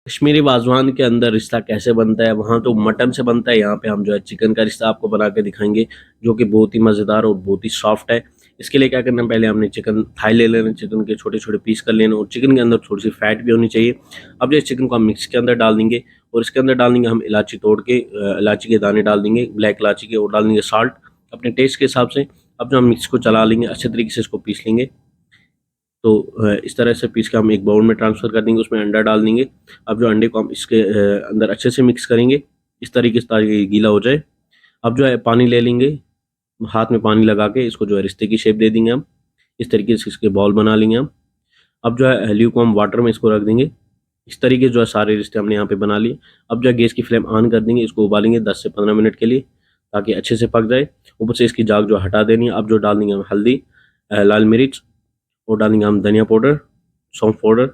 कश्मीरी वाज़वान के अंदर रिश्ता कैसे बनता है, वहाँ तो मटन से बनता है, यहाँ पे हम जो है चिकन का रिश्ता आपको बना के दिखाएँगे, जो कि बहुत ही मज़ेदार और बहुत ही सॉफ्ट है। इसके लिए क्या करना है, पहले हमने चिकन थाई ले लेना, चिकन के छोटे-छोटे पीस कर लेना और चिकन के अंदर थोड़ी-सी फैट भी होनी चाहिए। अब जो इस चिकन को हम मिक्स के अंदर डाल देंगे और इसके अंदर डाल देंगे हम इलायची तोड़ के इलायची के दाने डाल देंगे, ब्लैक इलायची के, और डाल देंगे साल्ट अपने टेस्ट के हिसाब से। अब जो हम मिक्स को चला लेंगे, अच्छे तरीके से इसको पीस लेंगे। तो इस तरह से पीस के हम एक बाउल में ट्रांसफ़र कर देंगे, उसमें अंडा डाल देंगे। अब जो अंडे को हम इसके अंदर अच्छे से मिक्स करेंगे, इस तरीके से ताकि ये गीला हो जाए। अब जो है पानी ले लेंगे, हाथ में पानी लगा के इसको जो है रिश्ते की शेप दे देंगे हम। इस तरीके से इसके बॉल बना लेंगे हम। अब जो है ल्यूकवार्म वाटर में इसको रख देंगे। इस तरीके से जो है सारे रिश्ते हमने यहाँ पे बना लिए। अब जो है गैस की फ्लेम ऑन कर देंगे, इसको उबालेंगे 10 से 15 मिनट के लिए ताकि अच्छे से पक जाए। ऊपर से इसकी झाग जो हटा देनी है। अब जो डाल देंगे हम हल्दी, लाल मिर्च, और डालेंगे हम धनिया पाउडर, सौंफ पाउडर,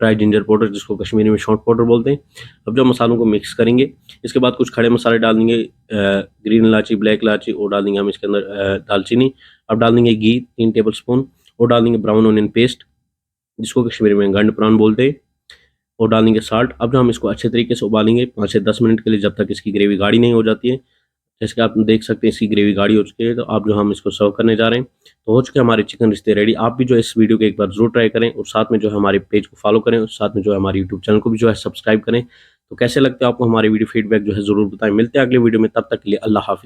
ड्राई जिंजर पाउडर जिसको कश्मीरी में सौंठ पाउडर बोलते हैं। अब जो मसालों को मिक्स करेंगे, इसके बाद कुछ खड़े मसाले डाल देंगे, ग्रीन इलायची, ब्लैक इलायची, और डाल देंगे हम इसके अंदर दालचीनी। अब डाल देंगे घी 3 टेबल स्पून, और डाल देंगे ब्राउन ऑनियन पेस्ट जिसको कश्मीरी में गंड प्रान बोलते हैं, और डाल देंगे साल्ट। अब जो हम इसको अच्छे तरीके से उबालेंगे 5 से 10 मिनट के लिए, जब तक इसकी ग्रेवी गाढ़ी नहीं हो जाती है। जैसे कि आप देख सकते हैं इसकी ग्रेवी गाढ़ी हो चुकी है, तो अब जो हम इसको सर्व करने जा रहे हैं। तो हो चुके हैं हमारे चिकन रिश्ते रेडी। आप भी जो है इस वीडियो को एक बार ज़रूर ट्राई करें, और साथ में जो है हमारे पेज को फॉलो करें, और साथ में जो है हमारे यूट्यूब चैनल को भी जो है सब्सक्राइब करें। तो कैसे लगते हैं आपको हमारे वीडियो, फीडबैक जो है ज़रूर बताएं। मिलते हैं अगले वीडियो में, तब तक के लिए अल्लाह हाफ़िज़।